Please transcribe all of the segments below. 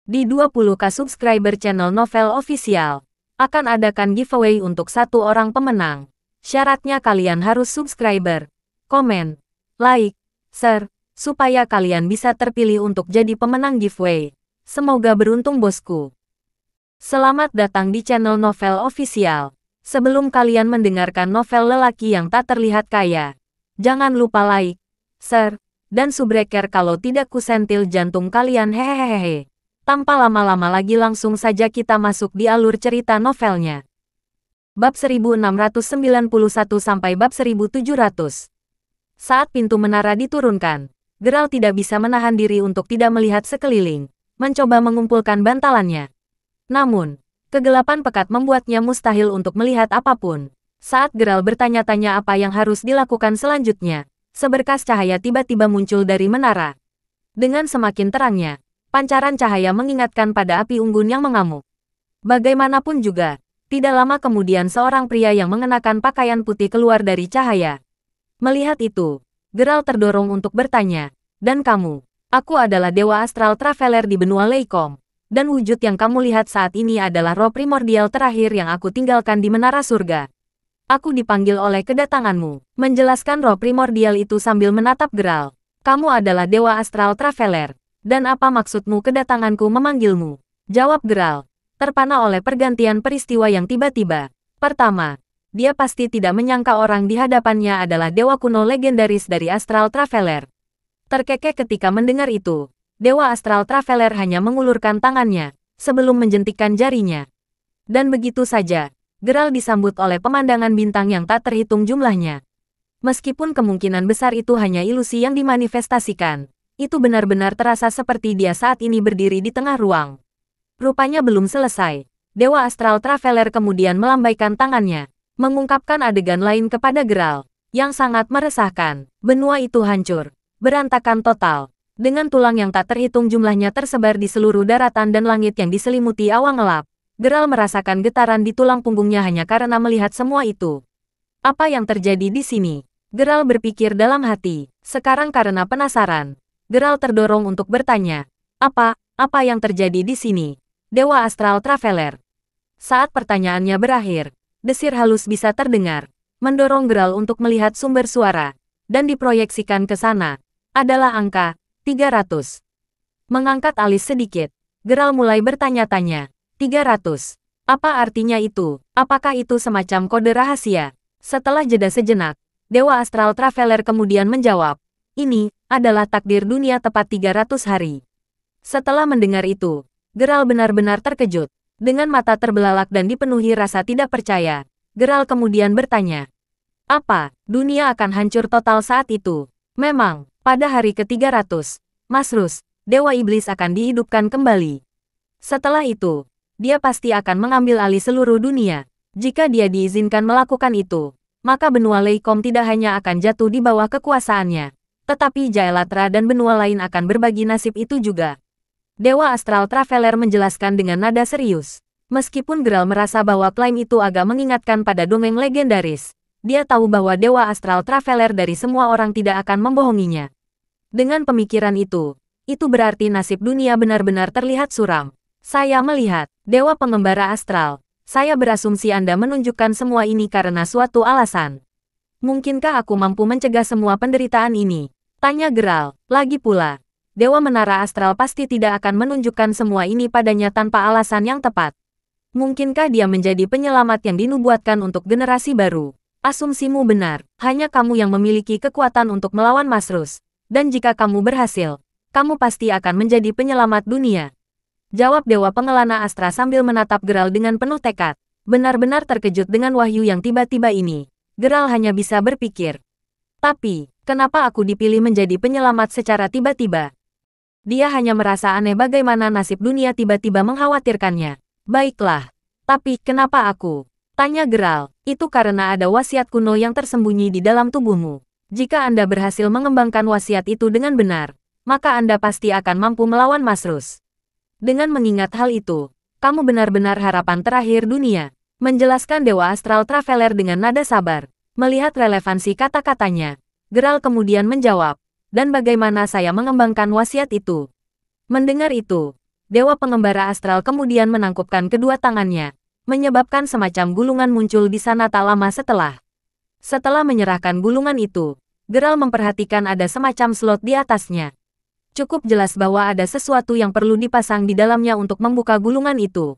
Di 20K subscriber channel Novel Official, akan adakan giveaway untuk 1 orang pemenang. Syaratnya kalian harus subscriber, komen, like, share, supaya kalian bisa terpilih untuk jadi pemenang giveaway. Semoga beruntung bosku. Selamat datang di channel Novel Official. Sebelum kalian mendengarkan novel lelaki yang tak terlihat kaya, jangan lupa like, share, dan subbreaker kalau tidak kusentil jantung kalian hehehehe. Tanpa lama-lama lagi langsung saja kita masuk di alur cerita novelnya. Bab 1691 sampai bab 1700. Saat pintu menara diturunkan, Geralt tidak bisa menahan diri untuk tidak melihat sekeliling, mencoba mengumpulkan bantalannya. Namun, kegelapan pekat membuatnya mustahil untuk melihat apapun. Saat Geralt bertanya-tanya apa yang harus dilakukan selanjutnya, seberkas cahaya tiba-tiba muncul dari menara. Dengan semakin terangnya, pancaran cahaya mengingatkan pada api unggun yang mengamuk. Bagaimanapun juga, tidak lama kemudian seorang pria yang mengenakan pakaian putih keluar dari cahaya. Melihat itu, Geralt terdorong untuk bertanya, "Dan kamu?" "Aku adalah Dewa Astral Traveler di benua Leikom, dan wujud yang kamu lihat saat ini adalah roh primordial terakhir yang aku tinggalkan di menara surga. Aku dipanggil oleh kedatanganmu," menjelaskan roh primordial itu sambil menatap Geralt. "Kamu adalah Dewa Astral Traveler. Dan apa maksudmu kedatanganku memanggilmu?" Jawab Geralt, terpana oleh pergantian peristiwa yang tiba-tiba. Pertama, dia pasti tidak menyangka orang di hadapannya adalah dewa kuno legendaris dari Astral Traveler. Terkekeh ketika mendengar itu, Dewa Astral Traveler hanya mengulurkan tangannya, sebelum menjentikkan jarinya. Dan begitu saja, Geralt disambut oleh pemandangan bintang yang tak terhitung jumlahnya. Meskipun kemungkinan besar itu hanya ilusi yang dimanifestasikan, itu benar-benar terasa seperti dia saat ini berdiri di tengah ruang. Rupanya belum selesai. Dewa Astral Traveler kemudian melambaikan tangannya, mengungkapkan adegan lain kepada Geralt, yang sangat meresahkan. Benua itu hancur, berantakan total, dengan tulang yang tak terhitung jumlahnya tersebar di seluruh daratan dan langit yang diselimuti awan gelap. Geralt merasakan getaran di tulang punggungnya hanya karena melihat semua itu. Apa yang terjadi di sini? Geralt berpikir dalam hati. Sekarang karena penasaran, Geralt terdorong untuk bertanya, apa yang terjadi di sini? Dewa Astral Traveler. Saat pertanyaannya berakhir, desir halus bisa terdengar, mendorong Geralt untuk melihat sumber suara, dan diproyeksikan ke sana, adalah angka 300. Mengangkat alis sedikit, Geralt mulai bertanya-tanya, 300. Apa artinya itu? Apakah itu semacam kode rahasia? Setelah jeda sejenak, Dewa Astral Traveler kemudian menjawab, "Ini adalah takdir dunia tepat 300 hari. Setelah mendengar itu, Geralt benar-benar terkejut. Dengan mata terbelalak dan dipenuhi rasa tidak percaya, Geralt kemudian bertanya, "Apa, dunia akan hancur total saat itu?" Memang, pada hari ke-300, Masrus, Dewa Iblis akan dihidupkan kembali. Setelah itu, dia pasti akan mengambil alih seluruh dunia. Jika dia diizinkan melakukan itu, maka benua Leikom tidak hanya akan jatuh di bawah kekuasaannya, tetapi Jaelatra dan benua lain akan berbagi nasib itu juga. Dewa Astral Traveler menjelaskan dengan nada serius. Meskipun Geralt merasa bahwa klaim itu agak mengingatkan pada dongeng legendaris, dia tahu bahwa Dewa Astral Traveler dari semua orang tidak akan membohonginya. Dengan pemikiran itu berarti nasib dunia benar-benar terlihat suram. "Saya melihat, Dewa Pengembara Astral, saya berasumsi Anda menunjukkan semua ini karena suatu alasan. Mungkinkah aku mampu mencegah semua penderitaan ini?" Tanya Geralt. Lagi pula, Dewa Menara Astral pasti tidak akan menunjukkan semua ini padanya tanpa alasan yang tepat. Mungkinkah dia menjadi penyelamat yang dinubuatkan untuk generasi baru? Asumsimu benar, hanya kamu yang memiliki kekuatan untuk melawan Masrus. Dan jika kamu berhasil, kamu pasti akan menjadi penyelamat dunia. Jawab Dewa Pengelana Astra sambil menatap Geralt dengan penuh tekad. Benar-benar terkejut dengan wahyu yang tiba-tiba ini. Geralt hanya bisa berpikir, "Tapi, kenapa aku dipilih menjadi penyelamat secara tiba-tiba?" Dia hanya merasa aneh bagaimana nasib dunia tiba-tiba mengkhawatirkannya. "Baiklah, tapi kenapa aku?" Tanya Geralt. "Itu karena ada wasiat kuno yang tersembunyi di dalam tubuhmu. Jika Anda berhasil mengembangkan wasiat itu dengan benar, maka Anda pasti akan mampu melawan Masrus. Dengan mengingat hal itu, kamu benar-benar harapan terakhir dunia," menjelaskan Dewa Astral Traveler dengan nada sabar. Melihat relevansi kata-katanya, Geralt kemudian menjawab, "Dan bagaimana saya mengembangkan wasiat itu?" Mendengar itu, Dewa Pengembara Astral kemudian menangkupkan kedua tangannya, menyebabkan semacam gulungan muncul di sana tak lama setelah. Setelah menyerahkan gulungan itu, Geralt memperhatikan ada semacam slot di atasnya. Cukup jelas bahwa ada sesuatu yang perlu dipasang di dalamnya untuk membuka gulungan itu.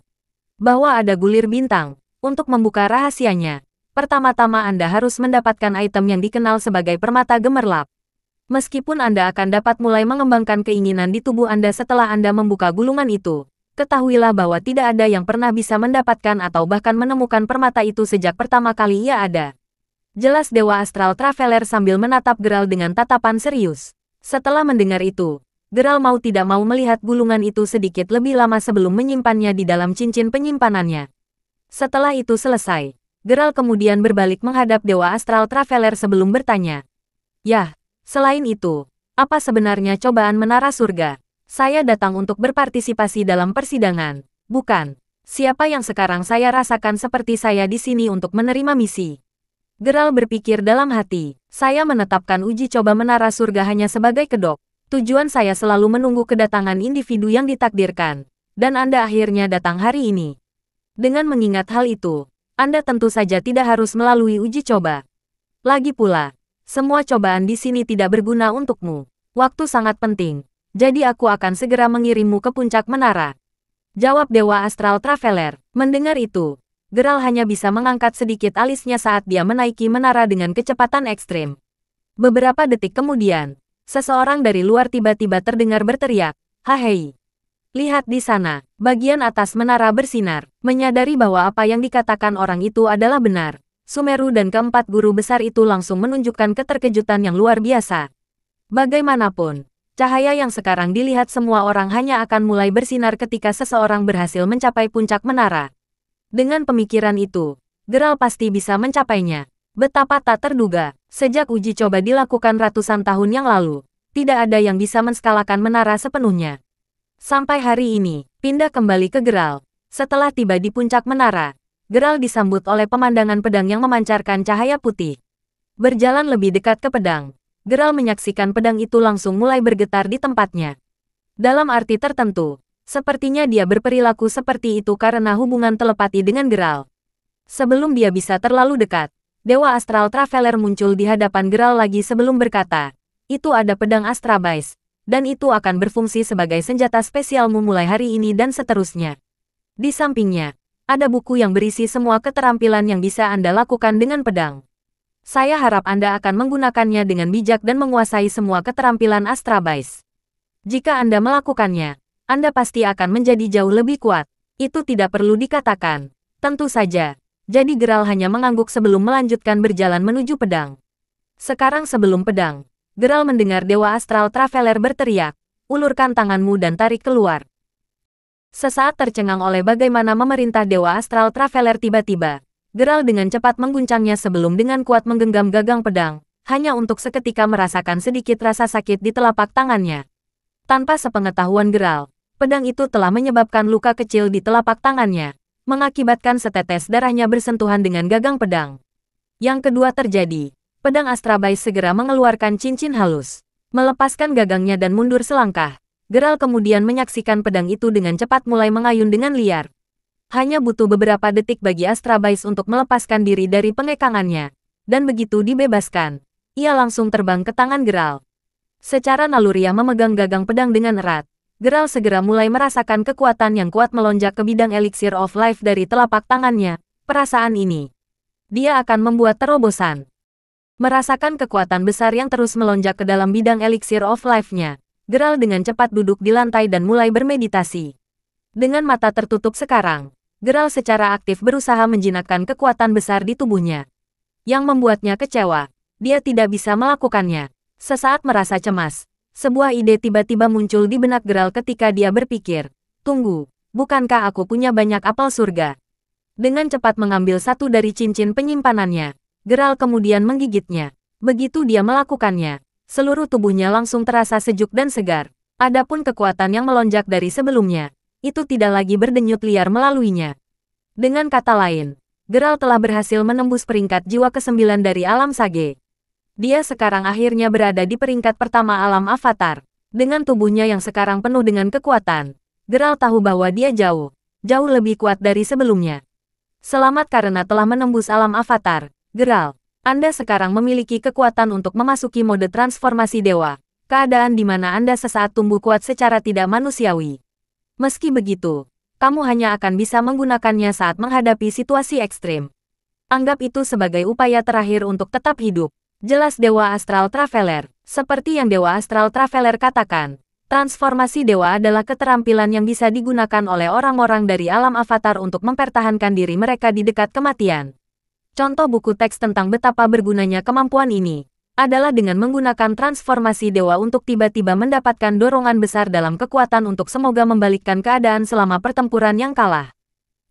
Bahwa ada gulir bintang. Untuk membuka rahasianya, pertama-tama Anda harus mendapatkan item yang dikenal sebagai permata gemerlap. Meskipun Anda akan dapat mulai mengembangkan keinginan di tubuh Anda setelah Anda membuka gulungan itu, ketahuilah bahwa tidak ada yang pernah bisa mendapatkan atau bahkan menemukan permata itu sejak pertama kali ia ada. Jelas Dewa Astral Traveler sambil menatap Geralt dengan tatapan serius. Setelah mendengar itu, Geralt mau tidak mau melihat gulungan itu sedikit lebih lama sebelum menyimpannya di dalam cincin penyimpanannya. Setelah itu selesai, Geralt kemudian berbalik menghadap Dewa Astral Traveler sebelum bertanya. Yah, selain itu, apa sebenarnya cobaan menara surga? Saya datang untuk berpartisipasi dalam persidangan, bukan? Siapa yang sekarang saya rasakan seperti saya di sini untuk menerima misi? Geralt berpikir dalam hati, saya menetapkan uji coba menara surga hanya sebagai kedok. Tujuan saya selalu menunggu kedatangan individu yang ditakdirkan, dan Anda akhirnya datang hari ini. Dengan mengingat hal itu, Anda tentu saja tidak harus melalui uji coba. Lagi pula, semua cobaan di sini tidak berguna untukmu. Waktu sangat penting, jadi aku akan segera mengirimmu ke puncak menara. Jawab Dewa Astral Traveler. Mendengar itu, Geralt hanya bisa mengangkat sedikit alisnya saat dia menaiki menara dengan kecepatan ekstrim. Beberapa detik kemudian, seseorang dari luar tiba-tiba terdengar berteriak, "Hahei! Lihat di sana, bagian atas menara bersinar." Menyadari bahwa apa yang dikatakan orang itu adalah benar, Sumeru dan keempat guru besar itu langsung menunjukkan keterkejutan yang luar biasa. Bagaimanapun, cahaya yang sekarang dilihat semua orang hanya akan mulai bersinar ketika seseorang berhasil mencapai puncak menara. Dengan pemikiran itu, Geralt pasti bisa mencapainya. Betapa tak terduga, sejak uji coba dilakukan ratusan tahun yang lalu, tidak ada yang bisa menskalakan menara sepenuhnya. Sampai hari ini, pindah kembali ke Geralt. Setelah tiba di puncak menara, Geralt disambut oleh pemandangan pedang yang memancarkan cahaya putih. Berjalan lebih dekat ke pedang, Geralt menyaksikan pedang itu langsung mulai bergetar di tempatnya. Dalam arti tertentu, sepertinya dia berperilaku seperti itu karena hubungan telepati dengan Geralt. Sebelum dia bisa terlalu dekat, Dewa Astral Traveler muncul di hadapan Geralt lagi sebelum berkata, "Itu ada pedang Astrabais, dan itu akan berfungsi sebagai senjata spesialmu mulai hari ini dan seterusnya. Di sampingnya, ada buku yang berisi semua keterampilan yang bisa Anda lakukan dengan pedang. Saya harap Anda akan menggunakannya dengan bijak dan menguasai semua keterampilan Astrabais. Jika Anda melakukannya, Anda pasti akan menjadi jauh lebih kuat. Itu tidak perlu dikatakan. Tentu saja." Jadi Geralt hanya mengangguk sebelum melanjutkan berjalan menuju pedang. Sekarang sebelum pedang, Geralt mendengar Dewa Astral Traveler berteriak, "Ulurkan tanganmu dan tarik keluar." Sesaat tercengang oleh bagaimana memerintah Dewa Astral Traveler tiba-tiba, Geralt dengan cepat mengguncangnya sebelum dengan kuat menggenggam gagang pedang, hanya untuk seketika merasakan sedikit rasa sakit di telapak tangannya. Tanpa sepengetahuan Geralt, pedang itu telah menyebabkan luka kecil di telapak tangannya, mengakibatkan setetes darahnya bersentuhan dengan gagang pedang. Yang kedua terjadi, pedang Astrabais segera mengeluarkan cincin halus, melepaskan gagangnya dan mundur selangkah. Geralt kemudian menyaksikan pedang itu dengan cepat mulai mengayun dengan liar. Hanya butuh beberapa detik bagi Astrabais untuk melepaskan diri dari pengekangannya, dan begitu dibebaskan, ia langsung terbang ke tangan Geralt. Secara naluriah memegang gagang pedang dengan erat, Geralt segera mulai merasakan kekuatan yang kuat melonjak ke bidang Elixir of Life dari telapak tangannya. Perasaan ini, dia akan membuat terobosan. Merasakan kekuatan besar yang terus melonjak ke dalam bidang Elixir of Life-nya, Geralt dengan cepat duduk di lantai dan mulai bermeditasi. Dengan mata tertutup sekarang, Geralt secara aktif berusaha menjinakkan kekuatan besar di tubuhnya. Yang membuatnya kecewa, dia tidak bisa melakukannya. Sesaat merasa cemas, sebuah ide tiba-tiba muncul di benak Geralt ketika dia berpikir, "Tunggu, bukankah aku punya banyak apel surga?" Dengan cepat mengambil satu dari cincin penyimpanannya, Geralt kemudian menggigitnya. Begitu dia melakukannya, seluruh tubuhnya langsung terasa sejuk dan segar. Adapun kekuatan yang melonjak dari sebelumnya, itu tidak lagi berdenyut liar melaluinya. Dengan kata lain, Geralt telah berhasil menembus peringkat jiwa ke-9 dari alam Sage. Dia sekarang akhirnya berada di peringkat pertama alam Avatar. Dengan tubuhnya yang sekarang penuh dengan kekuatan, Geralt tahu bahwa dia jauh lebih kuat dari sebelumnya. Selamat karena telah menembus alam avatar, Geralt. Anda sekarang memiliki kekuatan untuk memasuki mode transformasi dewa, keadaan di mana Anda sesaat tumbuh kuat secara tidak manusiawi. Meski begitu, kamu hanya akan bisa menggunakannya saat menghadapi situasi ekstrim. Anggap itu sebagai upaya terakhir untuk tetap hidup. Jelas Dewa Astral Traveler. Seperti yang Dewa Astral Traveler katakan, transformasi dewa adalah keterampilan yang bisa digunakan oleh orang-orang dari alam avatar untuk mempertahankan diri mereka di dekat kematian. Contoh buku teks tentang betapa bergunanya kemampuan ini adalah dengan menggunakan transformasi dewa untuk tiba-tiba mendapatkan dorongan besar dalam kekuatan untuk semoga membalikkan keadaan selama pertempuran yang kalah.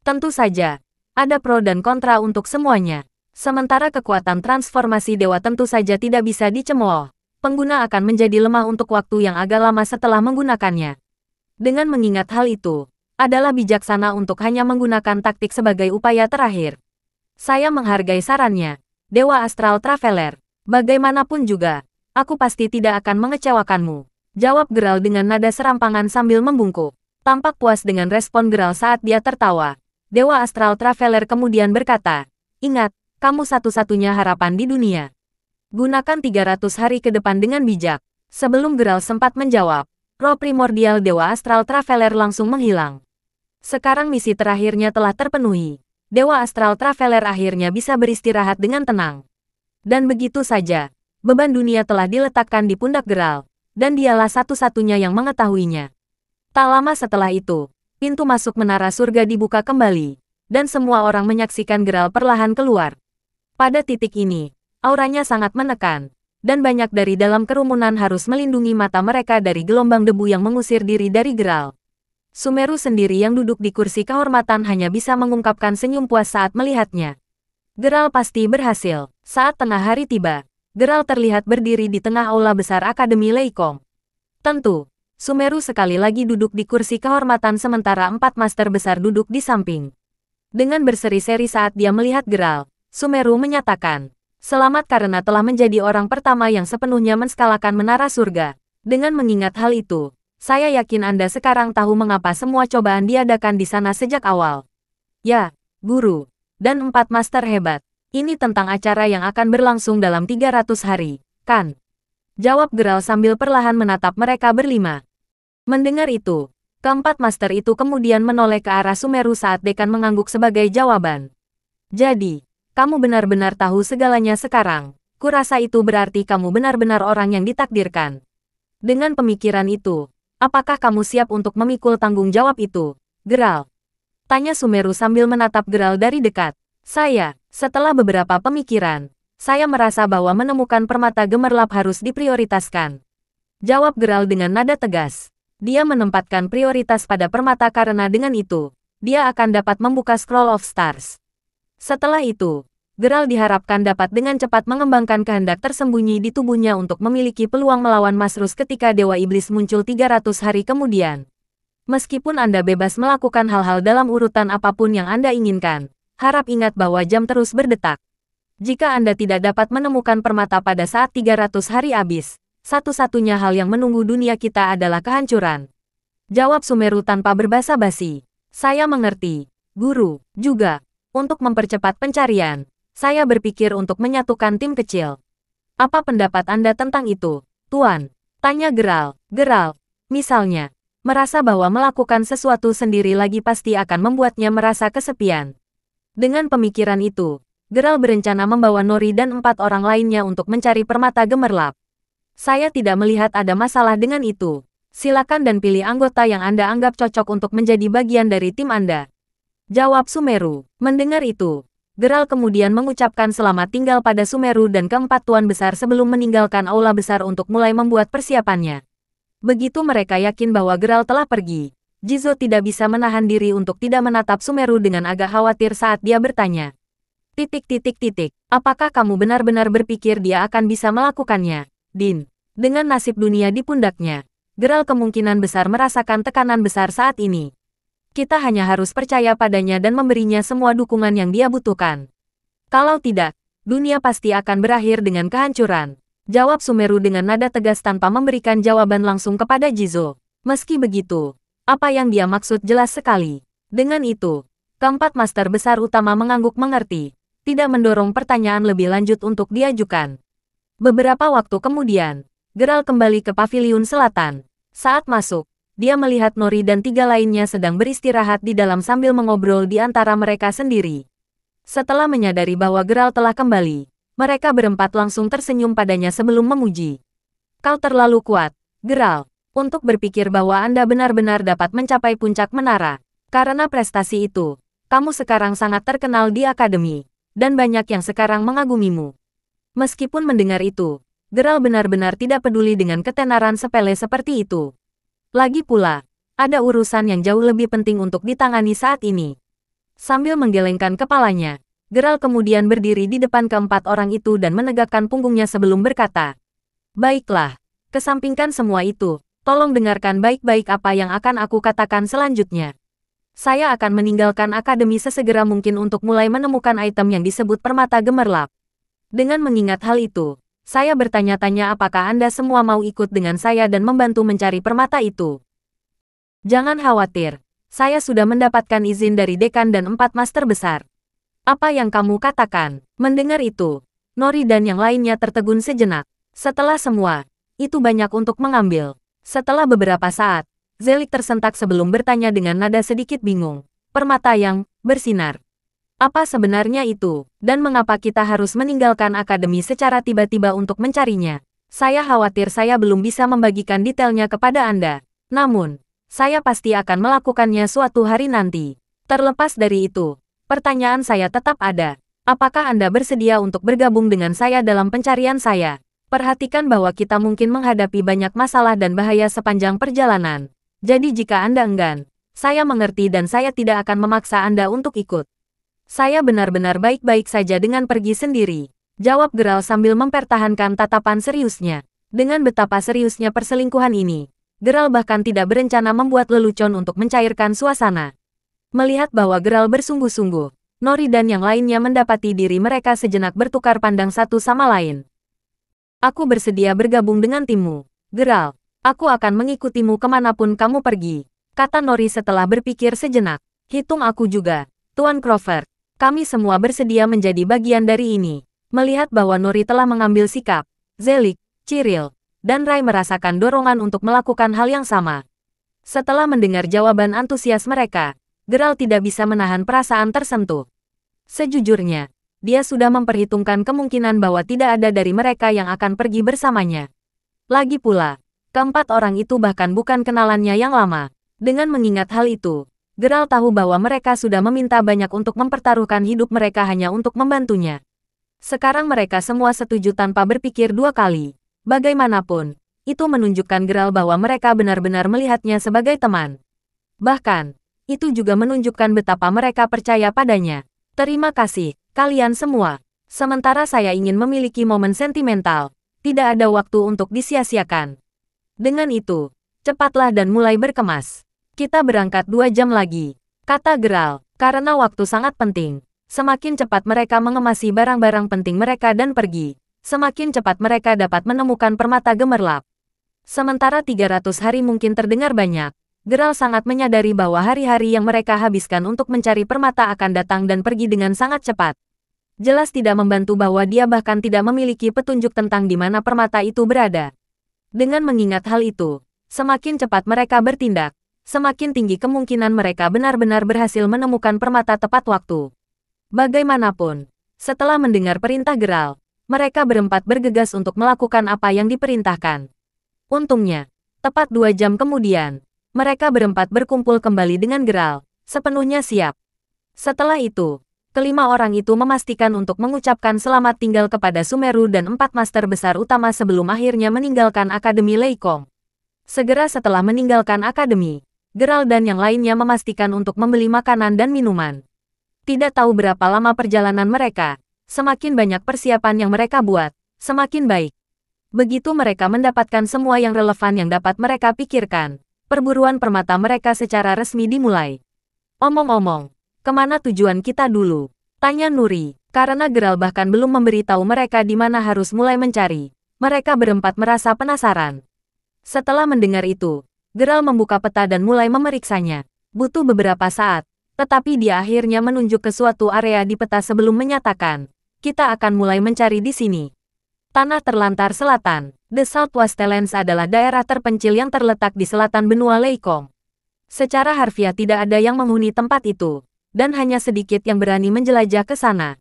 Tentu saja, ada pro dan kontra untuk semuanya. Sementara kekuatan transformasi dewa tentu saja tidak bisa dicemooh. Pengguna akan menjadi lemah untuk waktu yang agak lama setelah menggunakannya. Dengan mengingat hal itu, adalah bijaksana untuk hanya menggunakan taktik sebagai upaya terakhir. Saya menghargai sarannya, Dewa Astral Traveler. Bagaimanapun juga, aku pasti tidak akan mengecewakanmu. Jawab Geralt dengan nada serampangan sambil membungkuk. Tampak puas dengan respon Geralt saat dia tertawa. Dewa Astral Traveler kemudian berkata, "Ingat, kamu satu-satunya harapan di dunia. Gunakan 300 hari ke depan dengan bijak." Sebelum Geralt sempat menjawab, roh primordial Dewa Astral Traveler langsung menghilang. Sekarang misi terakhirnya telah terpenuhi. Dewa Astral Traveler akhirnya bisa beristirahat dengan tenang. Dan begitu saja, beban dunia telah diletakkan di pundak Geralt, dan dialah satu-satunya yang mengetahuinya. Tak lama setelah itu, pintu masuk menara surga dibuka kembali, dan semua orang menyaksikan Geralt perlahan keluar. Pada titik ini, auranya sangat menekan, dan banyak dari dalam kerumunan harus melindungi mata mereka dari gelombang debu yang mengusir diri dari Geralt. Sumeru sendiri yang duduk di kursi kehormatan hanya bisa mengungkapkan senyum puas saat melihatnya. Geralt pasti berhasil. Saat tengah hari tiba, Geralt terlihat berdiri di tengah aula besar Akademi Leikong. Tentu, Sumeru sekali lagi duduk di kursi kehormatan sementara 4 master besar duduk di samping. Dengan berseri-seri saat dia melihat Geralt, Sumeru menyatakan, "Selamat karena telah menjadi orang pertama yang sepenuhnya menskalakan menara surga. Dengan mengingat hal itu, saya yakin Anda sekarang tahu mengapa semua cobaan diadakan di sana sejak awal." "Ya, Guru. Dan 4 master hebat. Ini tentang acara yang akan berlangsung dalam 300 hari, kan?" Jawab Geralt sambil perlahan menatap mereka berlima. Mendengar itu, keempat master itu kemudian menoleh ke arah Sumeru saat dekan mengangguk sebagai jawaban. "Jadi, kamu benar-benar tahu segalanya sekarang. Kurasa itu berarti kamu benar-benar orang yang ditakdirkan." Dengan pemikiran itu, apakah kamu siap untuk memikul tanggung jawab itu, Geralt? Tanya Sumeru sambil menatap Geralt dari dekat. Setelah beberapa pemikiran, saya merasa bahwa menemukan permata gemerlap harus diprioritaskan. Jawab Geralt dengan nada tegas. Dia menempatkan prioritas pada permata karena dengan itu, dia akan dapat membuka Scroll of Stars. Setelah itu, Geralt diharapkan dapat dengan cepat mengembangkan kehendak tersembunyi di tubuhnya untuk memiliki peluang melawan Masrus ketika Dewa Iblis muncul 300 hari kemudian. Meskipun Anda bebas melakukan hal-hal dalam urutan apapun yang Anda inginkan, harap ingat bahwa jam terus berdetak. Jika Anda tidak dapat menemukan permata pada saat 300 hari habis, satu-satunya hal yang menunggu dunia kita adalah kehancuran. Jawab Sumeru tanpa berbasa-basi. "Saya mengerti, Guru. Juga, untuk mempercepat pencarian, saya berpikir untuk menyatukan tim kecil." "Apa pendapat Anda tentang itu, Tuan?" Tanya Geralt. Geralt, misalnya, merasa bahwa melakukan sesuatu sendiri lagi pasti akan membuatnya merasa kesepian. Dengan pemikiran itu, Geralt berencana membawa Nori dan 4 orang lainnya untuk mencari permata gemerlap. "Saya tidak melihat ada masalah dengan itu. Silakan dan pilih anggota yang Anda anggap cocok untuk menjadi bagian dari tim Anda." Jawab Sumeru. Mendengar itu, Geralt kemudian mengucapkan selamat tinggal pada Sumeru dan keempat tuan besar sebelum meninggalkan aula besar untuk mulai membuat persiapannya. Begitu mereka yakin bahwa Geralt telah pergi, Jizo tidak bisa menahan diri untuk tidak menatap Sumeru dengan agak khawatir saat dia bertanya. Apakah kamu benar-benar berpikir dia akan bisa melakukannya, Din?" Dengan nasib dunia di pundaknya, Geralt kemungkinan besar merasakan tekanan besar saat ini. Kita hanya harus percaya padanya dan memberinya semua dukungan yang dia butuhkan. Kalau tidak, dunia pasti akan berakhir dengan kehancuran. Jawab Sumeru dengan nada tegas tanpa memberikan jawaban langsung kepada Jizo. Meski begitu, Apa yang dia maksud jelas sekali. Dengan itu, keempat master besar utama mengangguk mengerti, tidak mendorong pertanyaan lebih lanjut untuk diajukan. Beberapa waktu kemudian, Geralt kembali ke paviliun selatan. Saat masuk, dia melihat Nori dan 3 lainnya sedang beristirahat di dalam sambil mengobrol di antara mereka sendiri. Setelah menyadari bahwa Geralt telah kembali, mereka berempat langsung tersenyum padanya sebelum memuji. Kau terlalu kuat, Geralt, untuk berpikir bahwa Anda benar-benar dapat mencapai puncak menara. Karena prestasi itu, kamu sekarang sangat terkenal di akademi, dan banyak yang sekarang mengagumimu. Meskipun mendengar itu, Geralt benar-benar tidak peduli dengan ketenaran sepele seperti itu. Lagi pula, ada urusan yang jauh lebih penting untuk ditangani saat ini. Sambil menggelengkan kepalanya, Geralt kemudian berdiri di depan keempat orang itu dan menegakkan punggungnya sebelum berkata, "Baiklah, kesampingkan semua itu, tolong dengarkan baik-baik apa yang akan aku katakan selanjutnya. Saya akan meninggalkan akademi sesegera mungkin untuk mulai menemukan item yang disebut permata gemerlap. Dengan mengingat hal itu, saya bertanya-tanya apakah Anda semua mau ikut dengan saya dan membantu mencari permata itu. Jangan khawatir, saya sudah mendapatkan izin dari dekan dan 4 master besar." "Apa yang kamu katakan?" Mendengar itu, Nori dan yang lainnya tertegun sejenak. Setelah semua, itu banyak untuk mengambil. Setelah beberapa saat, Zelik tersentak sebelum bertanya dengan nada sedikit bingung. "Permata yang bersinar. Apa sebenarnya itu, dan mengapa kita harus meninggalkan akademi secara tiba-tiba untuk mencarinya? Saya khawatir saya belum bisa membagikan detailnya kepada Anda. Namun, saya pasti akan melakukannya suatu hari nanti. Terlepas dari itu, pertanyaan saya tetap ada. Apakah Anda bersedia untuk bergabung dengan saya dalam pencarian saya? Perhatikan bahwa kita mungkin menghadapi banyak masalah dan bahaya sepanjang perjalanan. Jadi jika Anda enggan, saya mengerti dan saya tidak akan memaksa Anda untuk ikut." "Saya benar-benar baik-baik saja dengan pergi sendiri," jawab Geralt sambil mempertahankan tatapan seriusnya. Dengan betapa seriusnya perselingkuhan ini, Geralt bahkan tidak berencana membuat lelucon untuk mencairkan suasana. Melihat bahwa Geralt bersungguh-sungguh, Nori dan yang lainnya mendapati diri mereka sejenak bertukar pandang satu sama lain. "Aku bersedia bergabung dengan timmu, Geralt. Aku akan mengikutimu kemanapun kamu pergi," kata Nori setelah berpikir sejenak. "Hitung aku juga, Tuan Crawford. Kami semua bersedia menjadi bagian dari ini." Melihat bahwa Nori telah mengambil sikap, Zelik, Cyril, dan Rai merasakan dorongan untuk melakukan hal yang sama. Setelah mendengar jawaban antusias mereka, Geralt tidak bisa menahan perasaan tersentuh. Sejujurnya, dia sudah memperhitungkan kemungkinan bahwa tidak ada dari mereka yang akan pergi bersamanya. Lagi pula, keempat orang itu bahkan bukan kenalannya yang lama. Dengan mengingat hal itu, Geralt tahu bahwa mereka sudah meminta banyak untuk mempertaruhkan hidup mereka hanya untuk membantunya. Sekarang mereka semua setuju tanpa berpikir 2 kali. Bagaimanapun, itu menunjukkan Geralt bahwa mereka benar-benar melihatnya sebagai teman. Bahkan, itu juga menunjukkan betapa mereka percaya padanya. "Terima kasih, kalian semua. Sementara saya ingin memiliki momen sentimental, tidak ada waktu untuk disia-siakan. Dengan itu, cepatlah dan mulai berkemas. Kita berangkat 2 jam lagi," kata Geralt. Karena waktu sangat penting, semakin cepat mereka mengemasi barang-barang penting mereka dan pergi, semakin cepat mereka dapat menemukan permata gemerlap. Sementara 300 hari mungkin terdengar banyak, Geralt sangat menyadari bahwa hari-hari yang mereka habiskan untuk mencari permata akan datang dan pergi dengan sangat cepat. Jelas tidak membantu bahwa dia bahkan tidak memiliki petunjuk tentang di mana permata itu berada. Dengan mengingat hal itu, semakin cepat mereka bertindak, semakin tinggi kemungkinan mereka benar-benar berhasil menemukan permata tepat waktu. Bagaimanapun, setelah mendengar perintah Geralt, mereka berempat bergegas untuk melakukan apa yang diperintahkan. Untungnya, tepat 2 jam kemudian, mereka berempat berkumpul kembali dengan Geralt, sepenuhnya siap. Setelah itu, kelima orang itu memastikan untuk mengucapkan selamat tinggal kepada Sumeru dan 4 master besar utama sebelum akhirnya meninggalkan Akademi Leikong. Segera setelah meninggalkan akademi, Geralt dan yang lainnya memastikan untuk membeli makanan dan minuman. Tidak tahu berapa lama perjalanan mereka, semakin banyak persiapan yang mereka buat, semakin baik. Begitu mereka mendapatkan semua yang relevan yang dapat mereka pikirkan, perburuan permata mereka secara resmi dimulai. "Omong-omong, kemana tujuan kita dulu?" tanya Nuri, karena Geralt bahkan belum memberitahu mereka di mana harus mulai mencari. Mereka berempat merasa penasaran. Setelah mendengar itu, Geralt membuka peta dan mulai memeriksanya. Butuh beberapa saat, tetapi dia akhirnya menunjuk ke suatu area di peta sebelum menyatakan, kita akan mulai mencari di sini. Tanah terlantar selatan. The South Wastelands adalah daerah terpencil yang terletak di selatan benua Leikong. Secara harfiah tidak ada yang menghuni tempat itu, dan hanya sedikit yang berani menjelajah ke sana.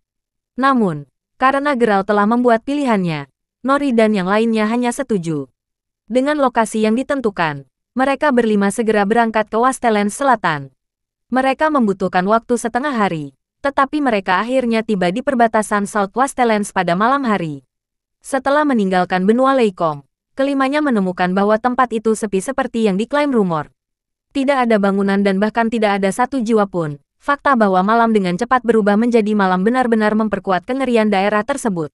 Namun, karena Geralt telah membuat pilihannya, Nori dan yang lainnya hanya setuju. Dengan lokasi yang ditentukan, mereka berlima segera berangkat ke Wastelands Selatan. Mereka membutuhkan waktu setengah hari, tetapi mereka akhirnya tiba di perbatasan South Wastelands pada malam hari. Setelah meninggalkan benua Leikong, kelimanya menemukan bahwa tempat itu sepi seperti yang diklaim rumor. Tidak ada bangunan dan bahkan tidak ada satu jiwa pun. Fakta bahwa malam dengan cepat berubah menjadi malam benar-benar memperkuat kengerian daerah tersebut.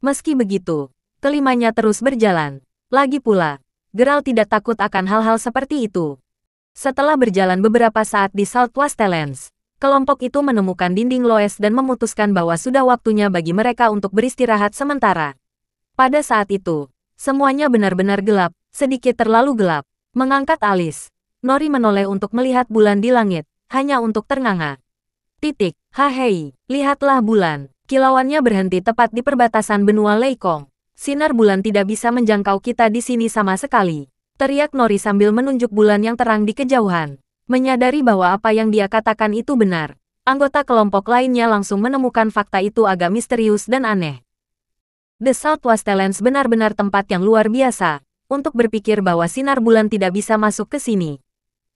Meski begitu, kelimanya terus berjalan. Lagi pula, Geralt tidak takut akan hal-hal seperti itu. Setelah berjalan beberapa saat di South Wastelands, kelompok itu menemukan dinding Loes dan memutuskan bahwa sudah waktunya bagi mereka untuk beristirahat sementara. Pada saat itu, semuanya benar-benar gelap, sedikit terlalu gelap. Mengangkat alis, Nori menoleh untuk melihat bulan di langit, hanya untuk ternganga. Hahei, lihatlah bulan. Kilauannya berhenti tepat di perbatasan benua Leikong. Sinar bulan tidak bisa menjangkau kita di sini sama sekali. Teriak Nori sambil menunjuk bulan yang terang di kejauhan. Menyadari bahwa apa yang dia katakan itu benar, anggota kelompok lainnya langsung menemukan fakta itu agak misterius dan aneh. The South Wastelands benar-benar tempat yang luar biasa, untuk berpikir bahwa sinar bulan tidak bisa masuk ke sini.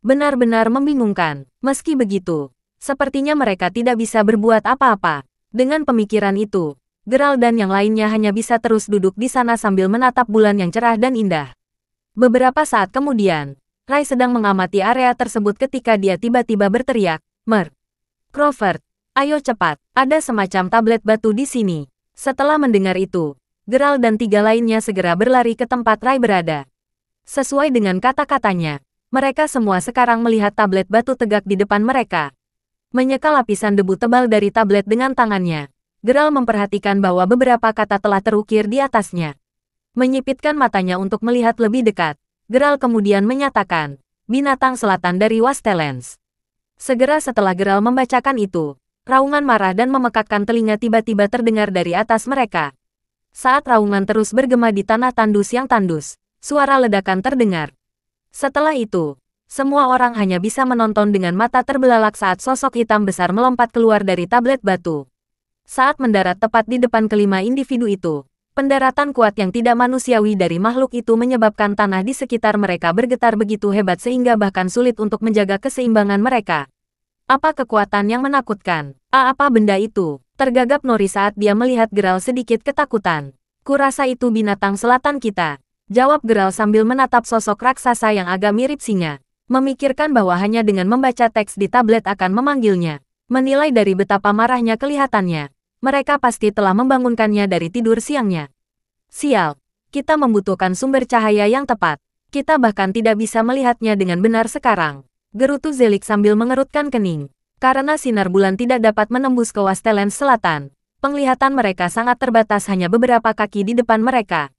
Benar-benar membingungkan. Meski begitu, sepertinya mereka tidak bisa berbuat apa-apa. Dengan pemikiran itu, Geralt dan yang lainnya hanya bisa terus duduk di sana sambil menatap bulan yang cerah dan indah. Beberapa saat kemudian, Rai sedang mengamati area tersebut ketika dia tiba-tiba berteriak, "Mer! Crawford, ayo cepat, ada semacam tablet batu di sini." Setelah mendengar itu, Geralt dan tiga lainnya segera berlari ke tempat Rai berada. Sesuai dengan kata-katanya, mereka semua sekarang melihat tablet batu tegak di depan mereka. Menyeka lapisan debu tebal dari tablet dengan tangannya, Geralt memperhatikan bahwa beberapa kata telah terukir di atasnya. Menyipitkan matanya untuk melihat lebih dekat, Geralt kemudian menyatakan, binatang selatan dari Wastelands. Segera setelah Geralt membacakan itu, raungan marah dan memekakkan telinga tiba-tiba terdengar dari atas mereka. Saat raungan terus bergema di tanah tandus yang tandus, suara ledakan terdengar. Setelah itu, semua orang hanya bisa menonton dengan mata terbelalak saat sosok hitam besar melompat keluar dari tablet batu. Saat mendarat tepat di depan kelima individu itu, pendaratan kuat yang tidak manusiawi dari makhluk itu menyebabkan tanah di sekitar mereka bergetar begitu hebat sehingga bahkan sulit untuk menjaga keseimbangan mereka. Apa kekuatan yang menakutkan? Apa benda itu? Tergagap Nori saat dia melihat Geralt sedikit ketakutan. Kurasa itu binatang selatan kita, jawab Geralt sambil menatap sosok raksasa yang agak mirip singa. Memikirkan bahwa hanya dengan membaca teks di tablet akan memanggilnya. Menilai dari betapa marahnya kelihatannya, mereka pasti telah membangunkannya dari tidur siangnya. Sial, kita membutuhkan sumber cahaya yang tepat. Kita bahkan tidak bisa melihatnya dengan benar sekarang. Gerutu Zelik sambil mengerutkan kening. Karena sinar bulan tidak dapat menembus ke Wastelands Selatan, penglihatan mereka sangat terbatas, hanya beberapa kaki di depan mereka.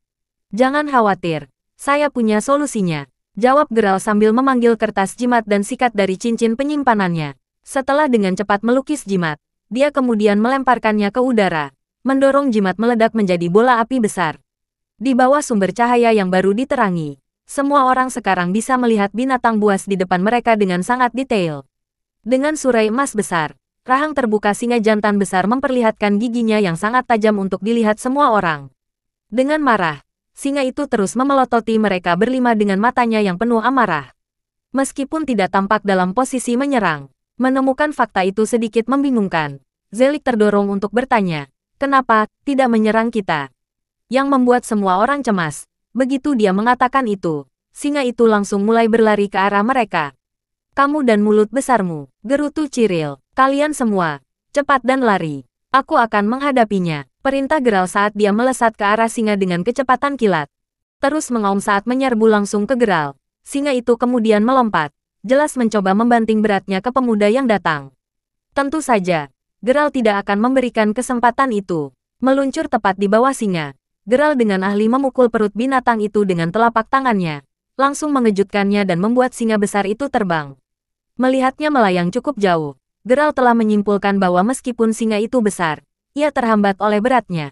Jangan khawatir, saya punya solusinya, jawab Geralt sambil memanggil kertas jimat dan sikat dari cincin penyimpanannya. Setelah dengan cepat melukis jimat, dia kemudian melemparkannya ke udara, mendorong jimat meledak menjadi bola api besar. Di bawah sumber cahaya yang baru diterangi, semua orang sekarang bisa melihat binatang buas di depan mereka dengan sangat detail. Dengan surai emas besar, rahang terbuka singa jantan besar memperlihatkan giginya yang sangat tajam untuk dilihat semua orang. Dengan marah, singa itu terus memelototi mereka berlima dengan matanya yang penuh amarah. Meskipun tidak tampak dalam posisi menyerang, menemukan fakta itu sedikit membingungkan. Zelik terdorong untuk bertanya, kenapa tidak menyerang kita? Yang membuat semua orang cemas. Begitu dia mengatakan itu, singa itu langsung mulai berlari ke arah mereka. Kamu dan mulut besarmu, gerutu Ciril, kalian semua, cepat dan lari. Aku akan menghadapinya, perintah Geralt saat dia melesat ke arah singa dengan kecepatan kilat. Terus mengaum saat menyerbu langsung ke Geralt. Singa itu kemudian melompat, jelas mencoba membanting beratnya ke pemuda yang datang. Tentu saja, Geralt tidak akan memberikan kesempatan itu. Meluncur tepat di bawah singa, Geralt dengan ahli memukul perut binatang itu dengan telapak tangannya. langsung mengejutkannya dan membuat singa besar itu terbang. Melihatnya melayang cukup jauh, Geralt telah menyimpulkan bahwa meskipun singa itu besar, ia terhambat oleh beratnya.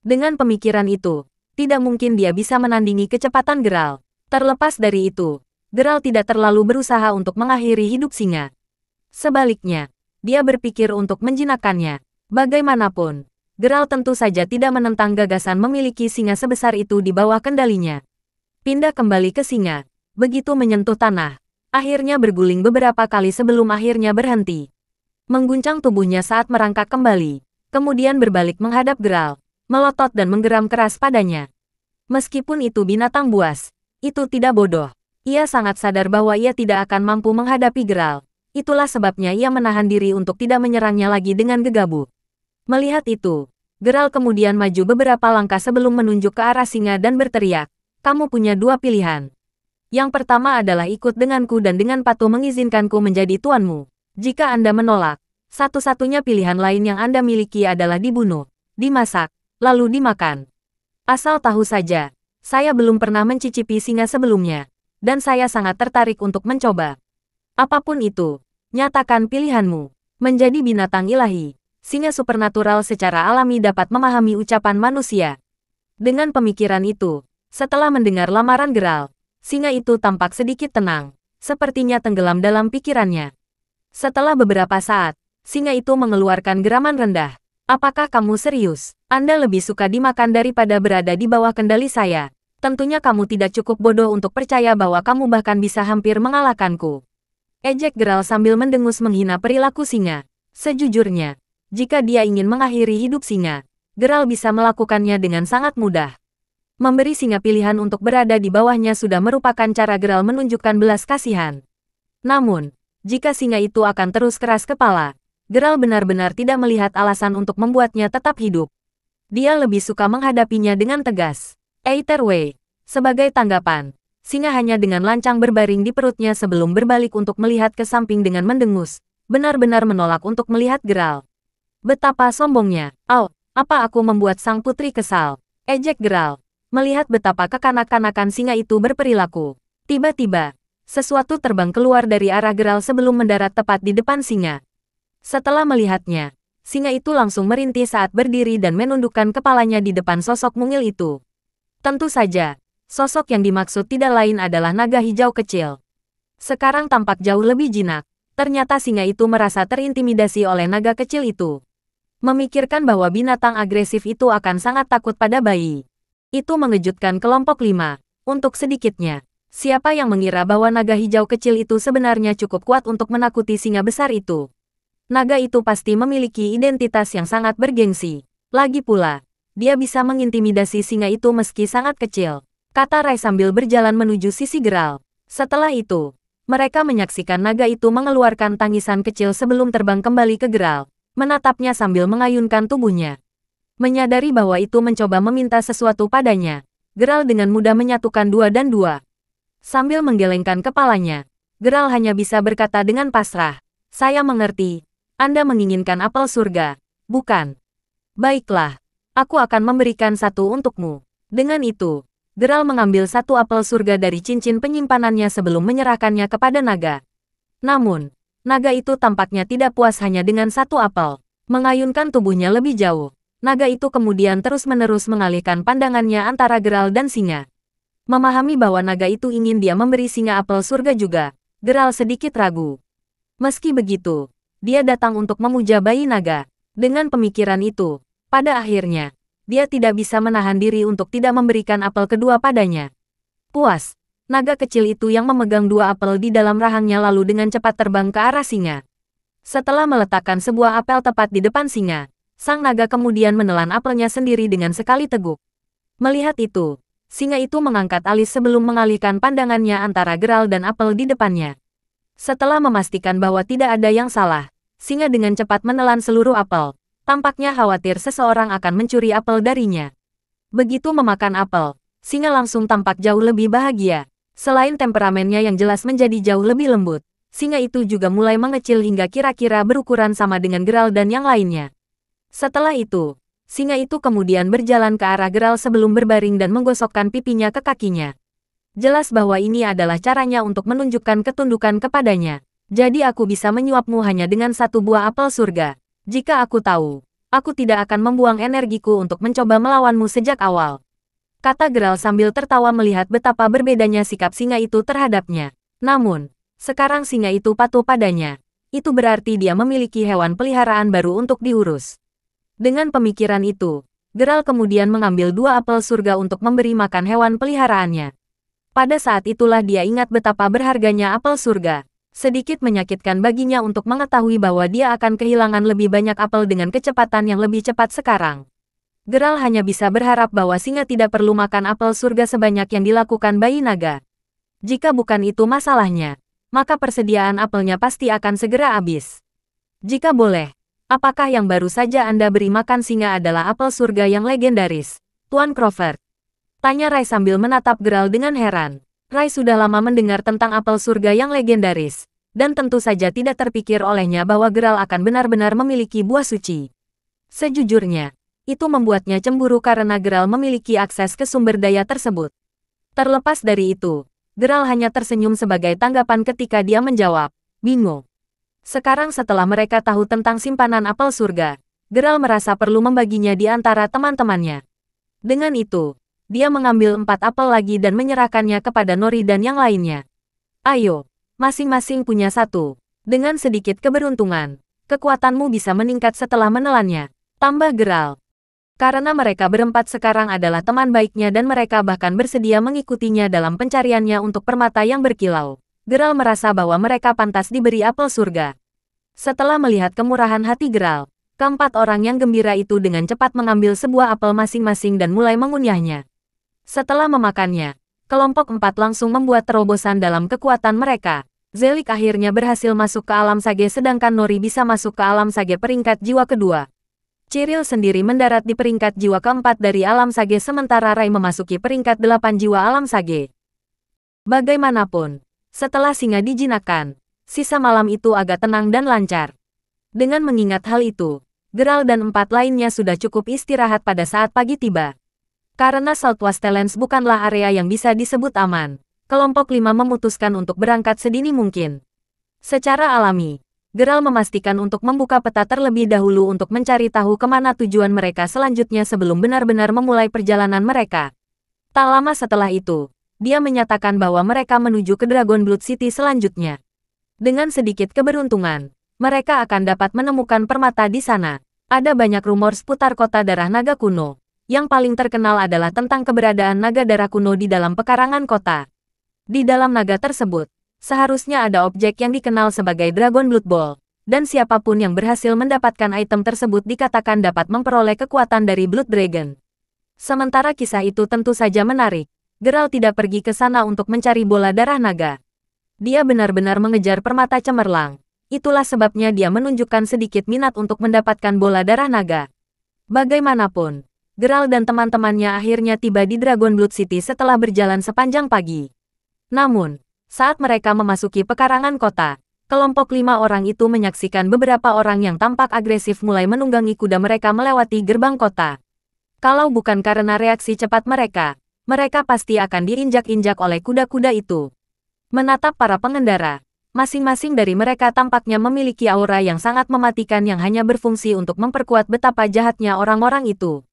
Dengan pemikiran itu, tidak mungkin dia bisa menandingi kecepatan Geralt. Terlepas dari itu, Geralt tidak terlalu berusaha untuk mengakhiri hidup singa. Sebaliknya, dia berpikir untuk menjinakkannya. Bagaimanapun, Geralt tentu saja tidak menentang gagasan memiliki singa sebesar itu di bawah kendalinya. Pindah kembali ke singa, begitu menyentuh tanah, akhirnya berguling beberapa kali sebelum akhirnya berhenti. Mengguncang tubuhnya saat merangkak kembali, kemudian berbalik menghadap Geralt, melotot dan menggeram keras padanya. Meskipun itu binatang buas, itu tidak bodoh. Ia sangat sadar bahwa ia tidak akan mampu menghadapi Geralt. Itulah sebabnya ia menahan diri untuk tidak menyerangnya lagi dengan gegabah. Melihat itu, Geralt kemudian maju beberapa langkah sebelum menunjuk ke arah singa dan berteriak, "Kamu punya dua pilihan. Yang pertama adalah ikut denganku dan dengan patuh mengizinkanku menjadi tuanmu. Jika Anda menolak, satu-satunya pilihan lain yang Anda miliki adalah dibunuh, dimasak, lalu dimakan. Asal tahu saja, saya belum pernah mencicipi singa sebelumnya, dan saya sangat tertarik untuk mencoba. Apapun itu, nyatakan pilihanmu." Menjadi binatang ilahi, singa supernatural secara alami dapat memahami ucapan manusia. Dengan pemikiran itu, setelah mendengar lamaran Geralt, singa itu tampak sedikit tenang, sepertinya tenggelam dalam pikirannya. Setelah beberapa saat, singa itu mengeluarkan geraman rendah. "Apakah kamu serius? Anda lebih suka dimakan daripada berada di bawah kendali saya. Tentunya kamu tidak cukup bodoh untuk percaya bahwa kamu bahkan bisa hampir mengalahkanku." Ejek Geralt sambil mendengus menghina perilaku singa. Sejujurnya, jika dia ingin mengakhiri hidup singa, Geralt bisa melakukannya dengan sangat mudah. Memberi singa pilihan untuk berada di bawahnya sudah merupakan cara Geralt menunjukkan belas kasihan. Namun, jika singa itu akan terus keras kepala, Geralt benar-benar tidak melihat alasan untuk membuatnya tetap hidup. Dia lebih suka menghadapinya dengan tegas. Either sebagai tanggapan, singa hanya dengan lancang berbaring di perutnya sebelum berbalik untuk melihat ke samping dengan mendengus, benar-benar menolak untuk melihat Geralt. Betapa sombongnya. "Oh, apa aku membuat sang putri kesal?" ejek Geralt. Melihat betapa kekanak-kanakan singa itu berperilaku. Tiba-tiba, sesuatu terbang keluar dari arah Geralt sebelum mendarat tepat di depan singa. Setelah melihatnya, singa itu langsung merintih saat berdiri dan menundukkan kepalanya di depan sosok mungil itu. Tentu saja, sosok yang dimaksud tidak lain adalah naga hijau kecil. Sekarang tampak jauh lebih jinak. Ternyata singa itu merasa terintimidasi oleh naga kecil itu. Memikirkan bahwa binatang agresif itu akan sangat takut pada bayi. Itu mengejutkan kelompok 5. Untuk sedikitnya, siapa yang mengira bahwa naga hijau kecil itu sebenarnya cukup kuat untuk menakuti singa besar itu? Naga itu pasti memiliki identitas yang sangat bergengsi. Lagi pula, dia bisa mengintimidasi singa itu meski sangat kecil, kata Rai sambil berjalan menuju sisi Geralt. Setelah itu, mereka menyaksikan naga itu mengeluarkan tangisan kecil sebelum terbang kembali ke Geralt, menatapnya sambil mengayunkan tubuhnya. Menyadari bahwa itu mencoba meminta sesuatu padanya, Geralt dengan mudah menyatukan 2 dan 2. Sambil menggelengkan kepalanya, Geralt hanya bisa berkata dengan pasrah, "Saya mengerti. Anda menginginkan apel surga, bukan? Baiklah, aku akan memberikan satu untukmu." Dengan itu, Geralt mengambil satu apel surga dari cincin penyimpanannya sebelum menyerahkannya kepada naga. Namun, naga itu tampaknya tidak puas hanya dengan satu apel. Mengayunkan tubuhnya lebih jauh, naga itu kemudian terus-menerus mengalihkan pandangannya antara Geralt dan singa. Memahami bahwa naga itu ingin dia memberi singa apel surga juga, Geralt sedikit ragu. Meski begitu, dia datang untuk memuja bayi naga. Dengan pemikiran itu, pada akhirnya, dia tidak bisa menahan diri untuk tidak memberikan apel kedua padanya. Puas, naga kecil itu yang memegang 2 apel di dalam rahangnya lalu dengan cepat terbang ke arah singa. Setelah meletakkan sebuah apel tepat di depan singa, sang naga kemudian menelan apelnya sendiri dengan sekali teguk. Melihat itu, singa itu mengangkat alis sebelum mengalihkan pandangannya antara Geralt dan apel di depannya. Setelah memastikan bahwa tidak ada yang salah, singa dengan cepat menelan seluruh apel. Tampaknya khawatir seseorang akan mencuri apel darinya. Begitu memakan apel, singa langsung tampak jauh lebih bahagia. Selain temperamennya yang jelas menjadi jauh lebih lembut, singa itu juga mulai mengecil hingga kira-kira berukuran sama dengan Geralt dan yang lainnya. Setelah itu, singa itu kemudian berjalan ke arah Geralt sebelum berbaring dan menggosokkan pipinya ke kakinya. Jelas bahwa ini adalah caranya untuk menunjukkan ketundukan kepadanya. Jadi aku bisa menyuapmu hanya dengan satu buah apel surga. Jika aku tahu, aku tidak akan membuang energiku untuk mencoba melawanmu sejak awal. Kata Geralt sambil tertawa melihat betapa berbedanya sikap singa itu terhadapnya. Namun, sekarang singa itu patuh padanya. Itu berarti dia memiliki hewan peliharaan baru untuk diurus. Dengan pemikiran itu, Geralt kemudian mengambil 2 apel surga untuk memberi makan hewan peliharaannya. Pada saat itulah dia ingat betapa berharganya apel surga. Sedikit menyakitkan baginya untuk mengetahui bahwa dia akan kehilangan lebih banyak apel dengan kecepatan yang lebih cepat sekarang. Geralt hanya bisa berharap bahwa singa tidak perlu makan apel surga sebanyak yang dilakukan bayi naga. Jika bukan itu masalahnya, maka persediaan apelnya pasti akan segera habis. Jika boleh, apakah yang baru saja Anda beri makan singa adalah apel surga yang legendaris, Tuan Crawford? Tanya Rai sambil menatap Geralt dengan heran. Rai sudah lama mendengar tentang apel surga yang legendaris, dan tentu saja tidak terpikir olehnya bahwa Geralt akan benar-benar memiliki buah suci. Sejujurnya, itu membuatnya cemburu karena Geralt memiliki akses ke sumber daya tersebut. Terlepas dari itu, Geralt hanya tersenyum sebagai tanggapan ketika dia menjawab, bingung. Sekarang setelah mereka tahu tentang simpanan apel surga, Geralt merasa perlu membaginya di antara teman-temannya. Dengan itu, dia mengambil 4 apel lagi dan menyerahkannya kepada Nori dan yang lainnya. Ayo, masing-masing punya 1. Dengan sedikit keberuntungan, kekuatanmu bisa meningkat setelah menelannya, tambah Geralt. Karena mereka berempat sekarang adalah teman baiknya dan mereka bahkan bersedia mengikutinya dalam pencariannya untuk permata yang berkilau. Geralt merasa bahwa mereka pantas diberi apel surga. Setelah melihat kemurahan hati Geralt, keempat orang yang gembira itu dengan cepat mengambil sebuah apel masing-masing dan mulai mengunyahnya. Setelah memakannya, kelompok 4 langsung membuat terobosan dalam kekuatan mereka. Zelik akhirnya berhasil masuk ke alam sage sedangkan Nori bisa masuk ke alam sage peringkat jiwa kedua. Cyril sendiri mendarat di peringkat jiwa keempat dari alam sage sementara Rai memasuki peringkat 8 jiwa alam sage. Bagaimanapun, setelah singa dijinakkan, sisa malam itu agak tenang dan lancar. Dengan mengingat hal itu, Geralt dan 4 lainnya sudah cukup istirahat pada saat pagi tiba. Karena Southwest Lands bukanlah area yang bisa disebut aman, kelompok 5 memutuskan untuk berangkat sedini mungkin. Secara alami, Geralt memastikan untuk membuka peta terlebih dahulu untuk mencari tahu kemana tujuan mereka selanjutnya sebelum benar-benar memulai perjalanan mereka. Tak lama setelah itu, dia menyatakan bahwa mereka menuju ke Dragonblood City selanjutnya. Dengan sedikit keberuntungan, mereka akan dapat menemukan permata di sana. Ada banyak rumor seputar kota darah naga kuno. Yang paling terkenal adalah tentang keberadaan naga darah kuno di dalam pekarangan kota. Di dalam naga tersebut, seharusnya ada objek yang dikenal sebagai Dragon Blood Ball, dan siapapun yang berhasil mendapatkan item tersebut dikatakan dapat memperoleh kekuatan dari Blood Dragon. Sementara kisah itu tentu saja menarik, Geralt tidak pergi ke sana untuk mencari bola darah naga. Dia benar-benar mengejar permata cemerlang. Itulah sebabnya dia menunjukkan sedikit minat untuk mendapatkan bola darah naga. Bagaimanapun, Geralt dan teman-temannya akhirnya tiba di Dragonblood City setelah berjalan sepanjang pagi. Namun, saat mereka memasuki pekarangan kota, kelompok 5 orang itu menyaksikan beberapa orang yang tampak agresif mulai menunggangi kuda mereka melewati gerbang kota. Kalau bukan karena reaksi cepat mereka, mereka pasti akan diinjak-injak oleh kuda-kuda itu. Menatap para pengendara, masing-masing dari mereka tampaknya memiliki aura yang sangat mematikan yang hanya berfungsi untuk memperkuat betapa jahatnya orang-orang itu.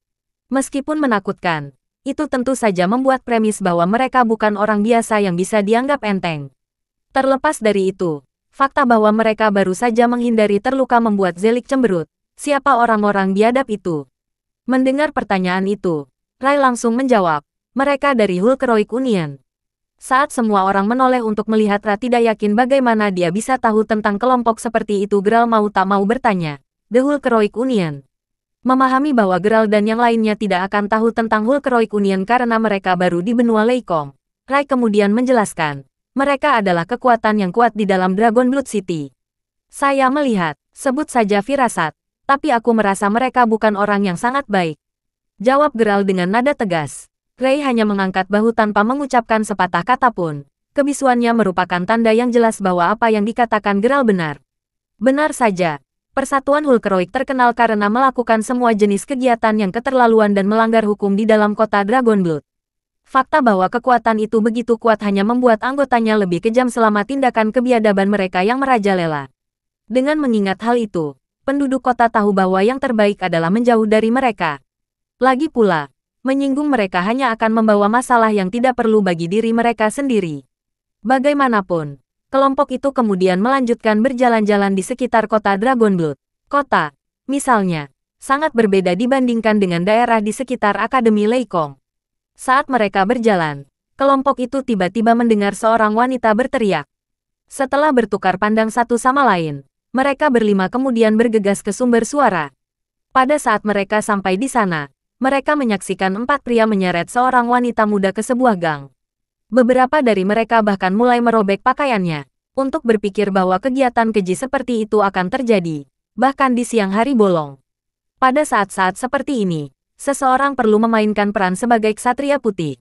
Meskipun menakutkan, itu tentu saja membuat premis bahwa mereka bukan orang biasa yang bisa dianggap enteng. Terlepas dari itu, fakta bahwa mereka baru saja menghindari terluka membuat Zelik cemberut. Siapa orang-orang biadab itu? Mendengar pertanyaan itu, Rai langsung menjawab, mereka dari Hulkeroik Union. Saat semua orang menoleh untuk melihat Rai tidak yakin bagaimana dia bisa tahu tentang kelompok seperti itu, Geralt mau tak mau bertanya, The Hulkeroik Union. Memahami bahwa Geralt dan yang lainnya tidak akan tahu tentang Hulkeroik Union karena mereka baru di benua Leikong. Rai kemudian menjelaskan, mereka adalah kekuatan yang kuat di dalam Dragonblood City. Saya melihat, sebut saja firasat, tapi aku merasa mereka bukan orang yang sangat baik. Jawab Geralt dengan nada tegas. Rai hanya mengangkat bahu tanpa mengucapkan sepatah kata pun. Kebisuannya merupakan tanda yang jelas bahwa apa yang dikatakan Geralt benar. Benar saja. Persatuan Hulkeroik terkenal karena melakukan semua jenis kegiatan yang keterlaluan dan melanggar hukum di dalam kota Dragonblood. Fakta bahwa kekuatan itu begitu kuat hanya membuat anggotanya lebih kejam selama tindakan kebiadaban mereka yang merajalela. Dengan mengingat hal itu, penduduk kota tahu bahwa yang terbaik adalah menjauh dari mereka. Lagi pula, menyinggung mereka hanya akan membawa masalah yang tidak perlu bagi diri mereka sendiri. Bagaimanapun, kelompok itu kemudian melanjutkan berjalan-jalan di sekitar kota Dragonblood. Kota, misalnya, sangat berbeda dibandingkan dengan daerah di sekitar Akademi Leikong. Saat mereka berjalan, kelompok itu tiba-tiba mendengar seorang wanita berteriak. Setelah bertukar pandang satu sama lain, mereka berlima kemudian bergegas ke sumber suara. Pada saat mereka sampai di sana, mereka menyaksikan 4 pria menyeret seorang wanita muda ke sebuah gang. Beberapa dari mereka bahkan mulai merobek pakaiannya, untuk berpikir bahwa kegiatan keji seperti itu akan terjadi, bahkan di siang hari bolong. Pada saat-saat seperti ini, seseorang perlu memainkan peran sebagai ksatria putih.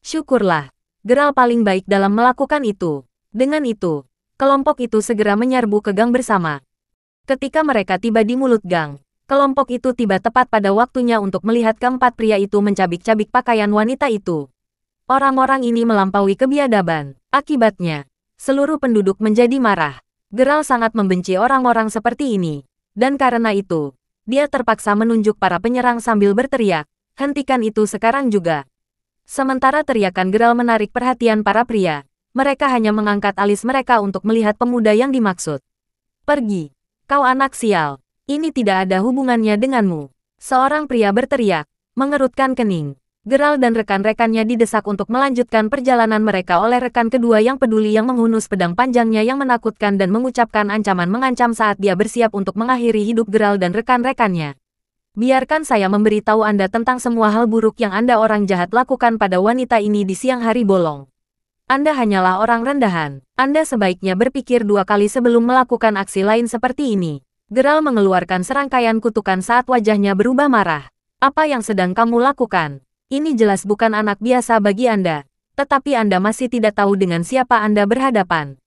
Syukurlah, Geralt paling baik dalam melakukan itu. Dengan itu, kelompok itu segera menyerbu ke gang bersama. Ketika mereka tiba di mulut gang, kelompok itu tiba tepat pada waktunya untuk melihat keempat pria itu mencabik-cabik pakaian wanita itu. Orang-orang ini melampaui kebiadaban. Akibatnya, seluruh penduduk menjadi marah. Geralt sangat membenci orang-orang seperti ini. Dan karena itu, dia terpaksa menunjuk para penyerang sambil berteriak, "Hentikan itu sekarang juga." Sementara teriakan Geralt menarik perhatian para pria, mereka hanya mengangkat alis mereka untuk melihat pemuda yang dimaksud. "Pergi, kau anak sial. Ini tidak ada hubungannya denganmu." Seorang pria berteriak, mengerutkan kening. Geralt dan rekan-rekannya didesak untuk melanjutkan perjalanan mereka oleh rekan kedua yang peduli yang menghunus pedang panjangnya yang menakutkan dan mengucapkan ancaman mengancam saat dia bersiap untuk mengakhiri hidup Geralt dan rekan-rekannya. "Biarkan saya memberitahu Anda tentang semua hal buruk yang Anda orang jahat lakukan pada wanita ini di siang hari bolong. Anda hanyalah orang rendahan. Anda sebaiknya berpikir 2 kali sebelum melakukan aksi lain seperti ini." Geralt mengeluarkan serangkaian kutukan saat wajahnya berubah marah. "Apa yang sedang kamu lakukan? Ini jelas bukan anak biasa bagi Anda, tetapi Anda masih tidak tahu dengan siapa Anda berhadapan.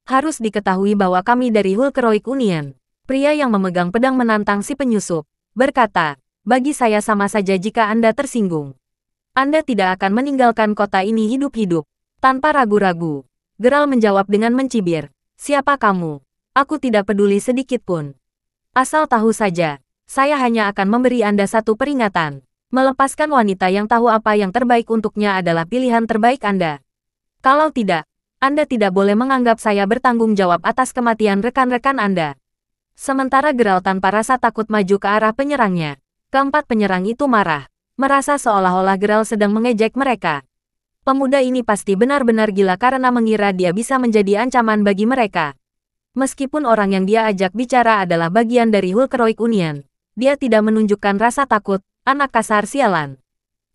Harus diketahui bahwa kami dari Hulkeroik Union." Pria yang memegang pedang menantang si penyusup, berkata, "Bagi saya sama saja jika Anda tersinggung. Anda tidak akan meninggalkan kota ini hidup-hidup." Tanpa ragu-ragu, Geralt menjawab dengan mencibir, "Siapa kamu? Aku tidak peduli sedikit pun. Asal tahu saja, saya hanya akan memberi Anda satu peringatan. Melepaskan wanita yang tahu apa yang terbaik untuknya adalah pilihan terbaik Anda. Kalau tidak, Anda tidak boleh menganggap saya bertanggung jawab atas kematian rekan-rekan Anda." Sementara Geralt tanpa rasa takut maju ke arah penyerangnya. Keempat penyerang itu marah, merasa seolah-olah Geralt sedang mengejek mereka. Pemuda ini pasti benar-benar gila karena mengira dia bisa menjadi ancaman bagi mereka. Meskipun orang yang dia ajak bicara adalah bagian dari Hulkeroik Union, dia tidak menunjukkan rasa takut. Anak kasar sialan.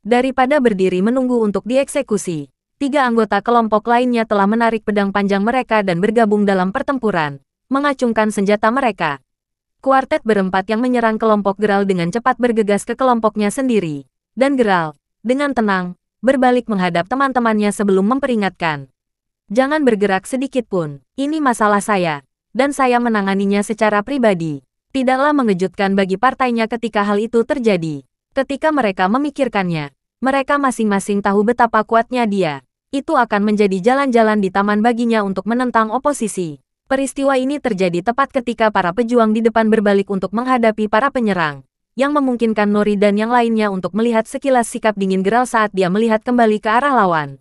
Daripada berdiri menunggu untuk dieksekusi, 3 anggota kelompok lainnya telah menarik pedang panjang mereka dan bergabung dalam pertempuran, mengacungkan senjata mereka. Kuartet berempat yang menyerang kelompok Geralt dengan cepat bergegas ke kelompoknya sendiri. Dan Geralt, dengan tenang, berbalik menghadap teman-temannya sebelum memperingatkan. "Jangan bergerak sedikit pun, ini masalah saya, dan saya menanganinya secara pribadi." Tidaklah mengejutkan bagi partainya ketika hal itu terjadi. Ketika mereka memikirkannya, mereka masing-masing tahu betapa kuatnya dia. Itu akan menjadi jalan-jalan di taman baginya untuk menentang oposisi. Peristiwa ini terjadi tepat ketika para pejuang di depan berbalik untuk menghadapi para penyerang, yang memungkinkan Nori dan yang lainnya untuk melihat sekilas sikap dingin Geralt saat dia melihat kembali ke arah lawan.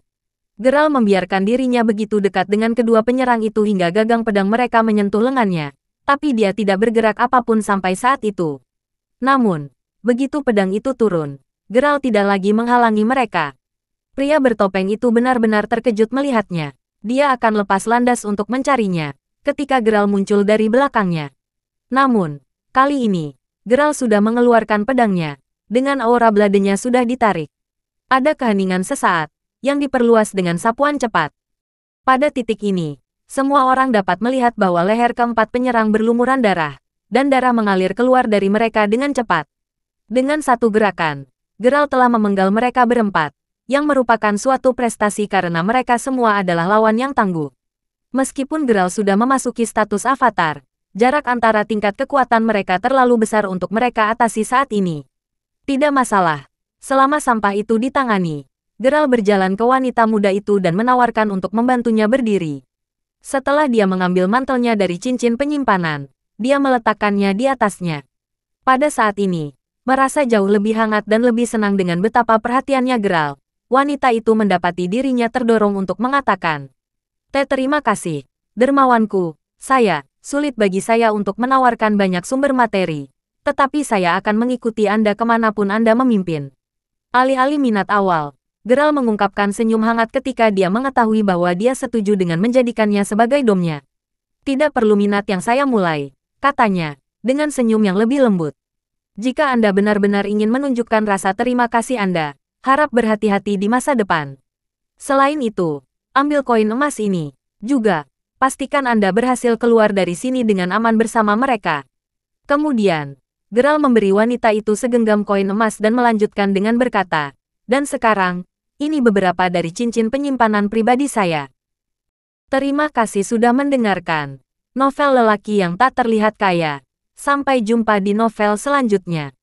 Geralt membiarkan dirinya begitu dekat dengan kedua penyerang itu hingga gagang pedang mereka menyentuh lengannya, tapi dia tidak bergerak apapun sampai saat itu. Namun, begitu pedang itu turun, Geralt tidak lagi menghalangi mereka. Pria bertopeng itu benar-benar terkejut melihatnya. Dia akan lepas landas untuk mencarinya, ketika Geralt muncul dari belakangnya. Namun, kali ini, Geralt sudah mengeluarkan pedangnya, dengan aura bladenya sudah ditarik. Ada keheningan sesaat, yang diperluas dengan sapuan cepat. Pada titik ini, semua orang dapat melihat bahwa leher keempat penyerang berlumuran darah, dan darah mengalir keluar dari mereka dengan cepat. Dengan satu gerakan, Geralt telah memenggal mereka berempat, yang merupakan suatu prestasi karena mereka semua adalah lawan yang tangguh. Meskipun Geralt sudah memasuki status avatar, jarak antara tingkat kekuatan mereka terlalu besar untuk mereka atasi saat ini. Tidak masalah, selama sampah itu ditangani, Geralt berjalan ke wanita muda itu dan menawarkan untuk membantunya berdiri. Setelah dia mengambil mantelnya dari cincin penyimpanan, dia meletakkannya di atasnya. Pada saat ini, merasa jauh lebih hangat dan lebih senang dengan betapa perhatiannya Geralt, wanita itu mendapati dirinya terdorong untuk mengatakan, terima kasih, dermawanku, sulit bagi saya untuk menawarkan banyak sumber materi, tetapi saya akan mengikuti Anda kemanapun Anda memimpin. Alih-alih minat awal, Geralt mengungkapkan senyum hangat ketika dia mengetahui bahwa dia setuju dengan menjadikannya sebagai domnya. Tidak perlu minat yang saya mulai, katanya, dengan senyum yang lebih lembut. Jika Anda benar-benar ingin menunjukkan rasa terima kasih Anda, harap berhati-hati di masa depan. Selain itu, ambil koin emas ini. Juga, pastikan Anda berhasil keluar dari sini dengan aman bersama mereka. Kemudian, Geralt memberi wanita itu segenggam koin emas dan melanjutkan dengan berkata, dan sekarang, ini beberapa dari cincin penyimpanan pribadi saya. Terima kasih sudah mendengarkan novel lelaki yang tak terlihat kaya. Sampai jumpa di novel selanjutnya.